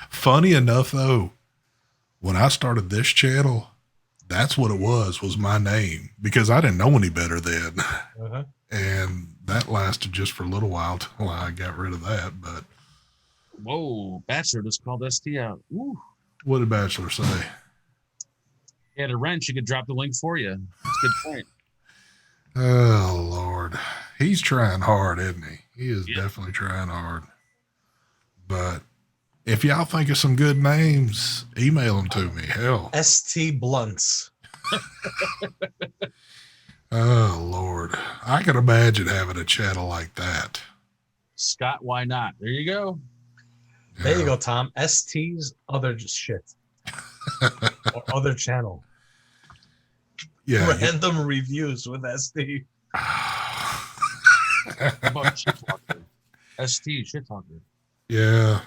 Funny enough, though, when I started this channel, that's what it was my name because I didn't know any better then. Uh-huh. And that lasted just for a little while till I got rid of that. But whoa, Bachelor just called ST out. Ooh. what did Bachelor say? He had a wrench, he could drop the link for you. That's a good point. Oh, Lord. He's trying hard, isn't he? He is definitely trying hard. But if y'all think of some good names, email them to me. Hell. ST Blunts. Oh, Lord. I can imagine having a channel like that. Scott, why not? There you go. There you go, Tom. ST's other shit. Or other channel. Yeah. Random reviews with ST. How about Shit Talker? ST, Shit Talker. Yeah.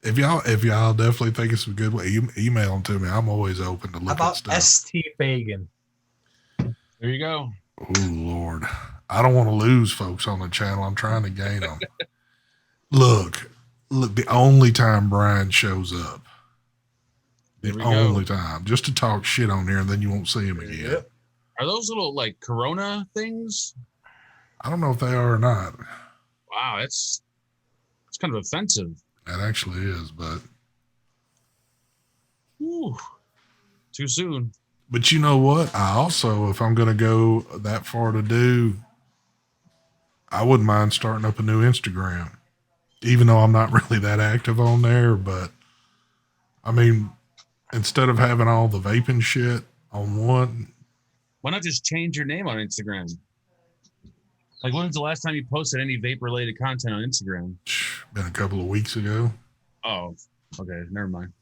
If y'all definitely think it's some good way, email them to me. I'm always open to look How at about stuff. ST Fagan? There you go. Oh, Lord. I don't want to lose folks on the channel. I'm trying to gain them. Look, the only time Brian shows up, the only time, just to talk shit on there, and then you won't see him again. Yep. Are those little like Corona things? I don't know if they are or not. Wow, it's kind of offensive. That actually is, but Whew. Too soon. But you know what? I also, if I'm going to go that far to do, I wouldn't mind starting up a new Instagram, even though I'm not really that active on there. But I mean, instead of having all the vaping shit on one, Why not just change your name on Instagram? Like, when was the last time you posted any vape related content on Instagram? been a couple of weeks ago. Oh, okay. Never mind.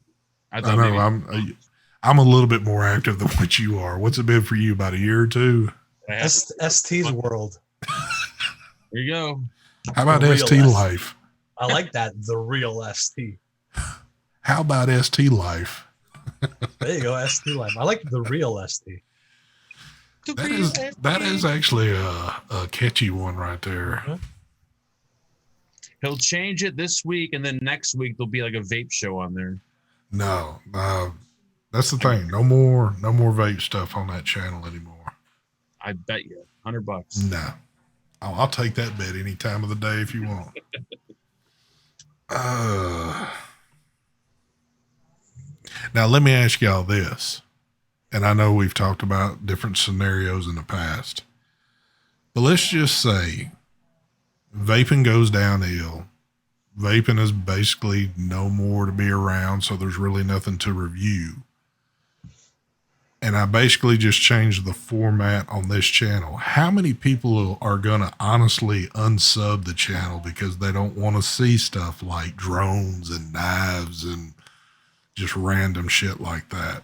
I know maybe I'm a little bit more active than what you are. What's it been for you? About a year or two? ST's World. There you go. How about The real ST ST. Life? I like that. The real ST. How about ST Life? There you go, ST Life. I like the real ST. That is actually a catchy one right there. Mhm. He'll change it this week, and then next week there'll be like a vape show on there. No, that's the thing. No more vape stuff on that channel anymore. I bet you $100. No, I'll take that bet any time of the day if you want. Now let me ask y'all this, and I know we've talked about different scenarios in the past, but let's just say vaping goes downhill. Vaping is basically no more to be around, so there's really nothing to review. And I basically just changed the format on this channel. How many people are going to honestly unsub the channel because they don't want to see stuff like drones and knives and just random shit like that?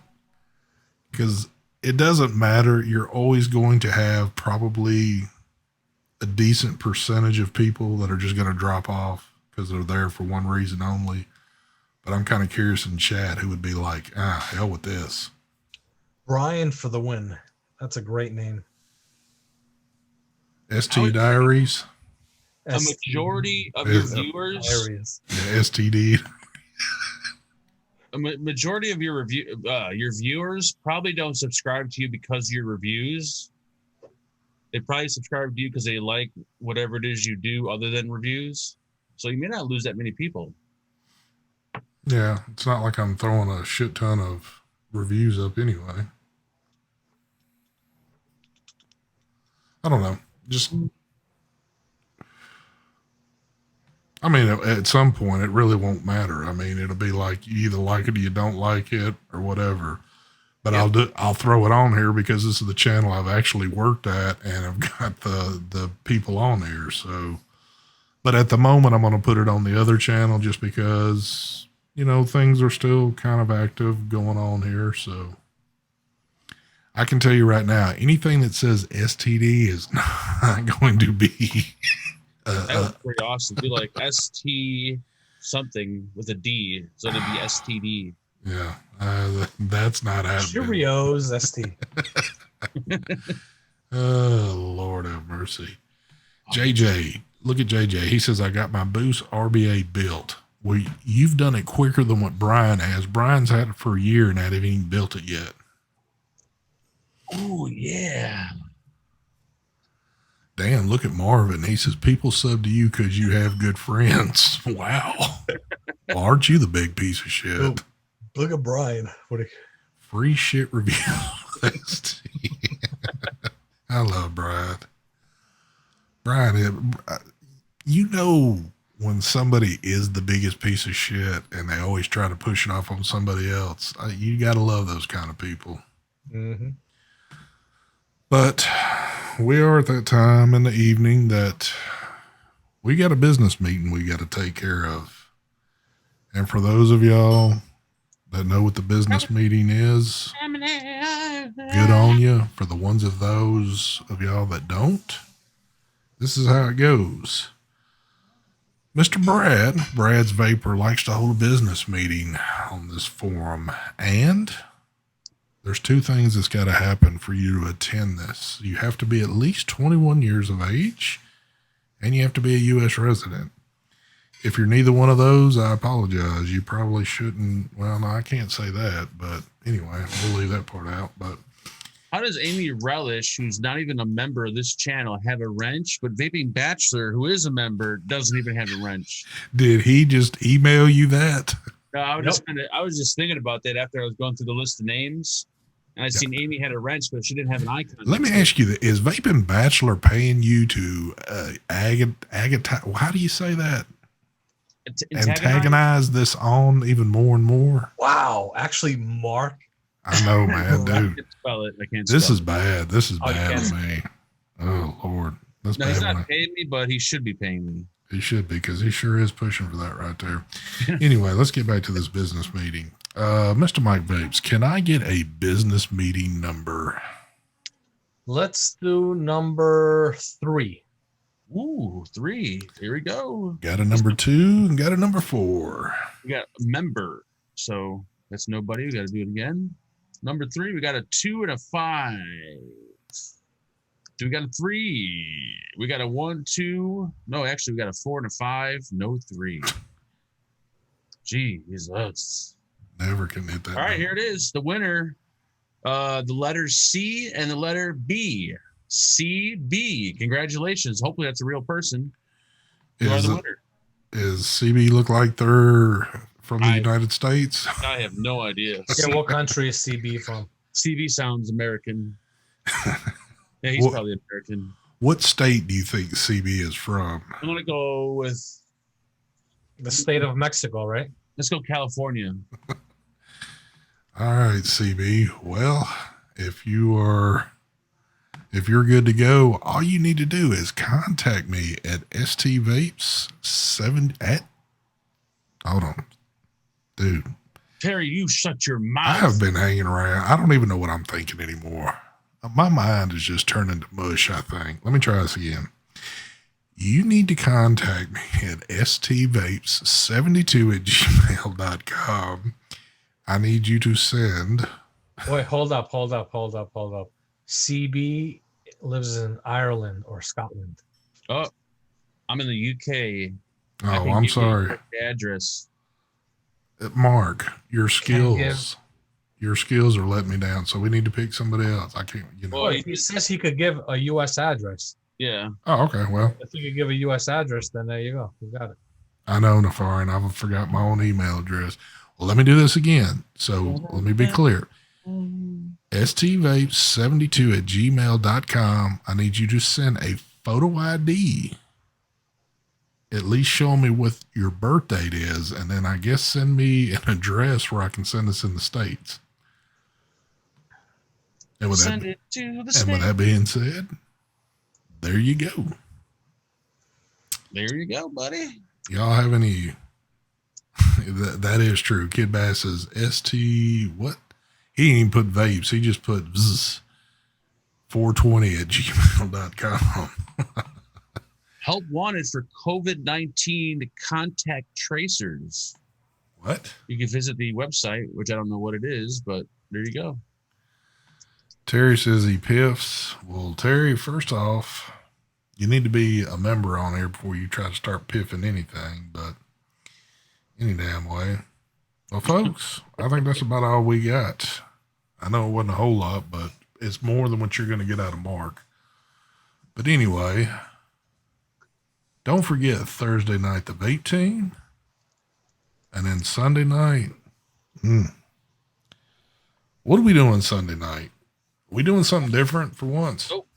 Because it doesn't matter. You're always going to have probably a decent percentage of people that are just going to drop off because they're there for one reason only. But I'm kind of curious in chat who would be like, hell with this. Brian for the win. That's a great name. ST Diaries. A majority of your viewers, STD. A majority of your viewers probably don't subscribe to you because of your reviews. They probably subscribe to you because they like whatever it is you do other than reviews. So you may not lose that many people. Yeah, it's not like I'm throwing a shit ton of reviews up anyway. I don't know. Just, I mean, at some point, it really won't matter. I mean, it'll be like you either like it or you don't like it or whatever. But I'll throw it on here because this is the channel I've actually worked at and I've got the people on there. So, but at the moment, I'm going to put it on the other channel just because, you know, things are still kind of active going on here. So I can tell you right now, anything that says STD is not going to be. That was pretty awesome. Be like ST something with a D. So it'd be STD. Yeah, that's not happening. Cheerios, ST. Oh, Lord have mercy. JJ, look at JJ. He says, I got my Boost RBA built. Well, you've done it quicker than what Brian has. Brian's had it for a year and hasn't even built it yet. Oh, yeah. Damn, look at Marvin. He says, people sub to you because you have good friends. Wow. Well, aren't you the big piece of shit? Oh, look at Brian. Free shit review. I love Brian. Brian, you know when somebody is the biggest piece of shit and they always try to push it off on somebody else, you got to love those kind of people. Mm-hmm. But we are at that time in the evening that we got a business meeting we got to take care of. And for those of y'all that know what the business meeting is, good on you. For the ones of those of y'all that don't, this is how it goes. Mr. Brad's Vapor likes to hold a business meeting on this forum, and there's two things that's got to happen for you to attend this. You have to be at least 21 years of age, and you have to be a U.S. resident. If you're neither one of those, I apologize. You probably shouldn't. Well, no, I can't say that, but anyway, we'll leave that part out. But how does Amy Relish, who's not even a member of this channel, have a wrench? But Vaping Bachelor, who is a member, doesn't even have a wrench. Did he just email you that? No, I was just thinking about that after I was going through the list of names. And I seen Amy had a wrench, but she didn't have an icon. Let me ask you, is Vaping Bachelor paying you to how do you say that? Antagonize this on even more and more? Wow. Actually, Mark. I know, man, dude. I can't spell it. This is bad. This is bad to me. Oh, Lord. That's no, bad. He's not paying me, but he should be paying me. He should be, because he sure is pushing for that right there. Anyway, let's get back to this business meeting. Mr. Mike Vapes, can I get a business meeting number? Let's do number 3. Ooh, 3. Here we go. Got a number 2 and got a number 4. We got a member. So that's nobody. We got to do it again. Number 3, we got a 2 and a 5. We got a 3. We got a 1, 2. No, actually, we got a 4 and a 5. No 3. Jesus. Never can hit that. All right, number. Here it is. The winner. The letter C and the letter B. CB. Congratulations. Hopefully that's a real person. You are the winner. Does CB look like they're from the United States? I have no idea. Yeah, what country is CB from? CB sounds American. Yeah, he's probably American. What state do you think CB is from? I'm going to go with the state of Mexico, right? Let's go California. All right, CB. Well, if you're good to go, all you need to do is contact me at STVapes7 at. Hold on, dude. Terry, you shut your mouth. I have been hanging around. I don't even know what I'm thinking anymore. My mind is just turning to mush, I think. Let me try this again. You need to contact me at stvapes72@gmail.com. I need you to send. Wait, hold up. CB lives in Ireland or Scotland. Oh, I'm in the UK. Oh, I'm sorry. Address. Mark, your Can't give- skills. Your skills are letting me down, so we need to pick somebody else. I can't, you know. Well, He says he could give a U.S. address. Yeah. Oh, okay. Well, If you could give a U.S. address, then there you go. You got it. I know, Nafar, and I've forgot my own email address. Well, let me do this again. So let me be clear. stvapes72@gmail.com. I need you to send a photo ID. At least show me what your birth date is, and then I guess send me an address where I can send this in the States. And with Send that, it to the and with state. that being said, there you go. There you go, buddy. Y'all have any? That is true. Kid Bass says ST what? He didn't even put vapes. He just put 420@gmail.com. Help wanted for COVID-19 contact tracers. What? You can visit the website, which I don't know what it is, but there you go. Terry says he piffs. Well, Terry, first off, you need to be a member on here before you try to start piffing anything, but any damn way. Well, folks, I think that's about all we got. I know it wasn't a whole lot, but it's more than what you're going to get out of Mark. But anyway, don't forget Thursday night, the Vape team. And then Sunday night, what are we doing Sunday night? We doing something different for once? Nope.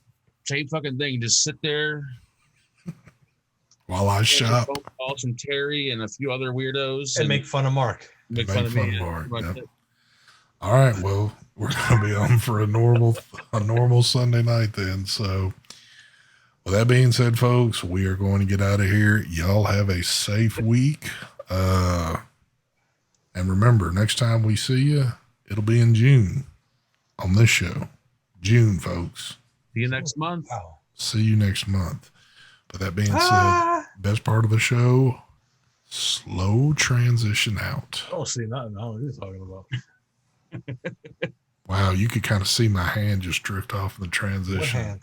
Same fucking thing. Just sit there. While I shop. Phone calls from Terry and a few other weirdos. And make fun of Mark. Make fun of me. Mark. That's Yep. it. All right. Well, we're going to be on for a normal Sunday night then. So with that being said, folks, we are going to get out of here. Y'all have a safe week. And remember, next time we see you, it'll be in June on this show. June, folks. See you next month. Wow. See you next month. But that being said, best part of the show, slow transition out. I don't see nothing. I don't know what you're talking about. Wow, you could kind of see my hand just drift off in the transition. What hand?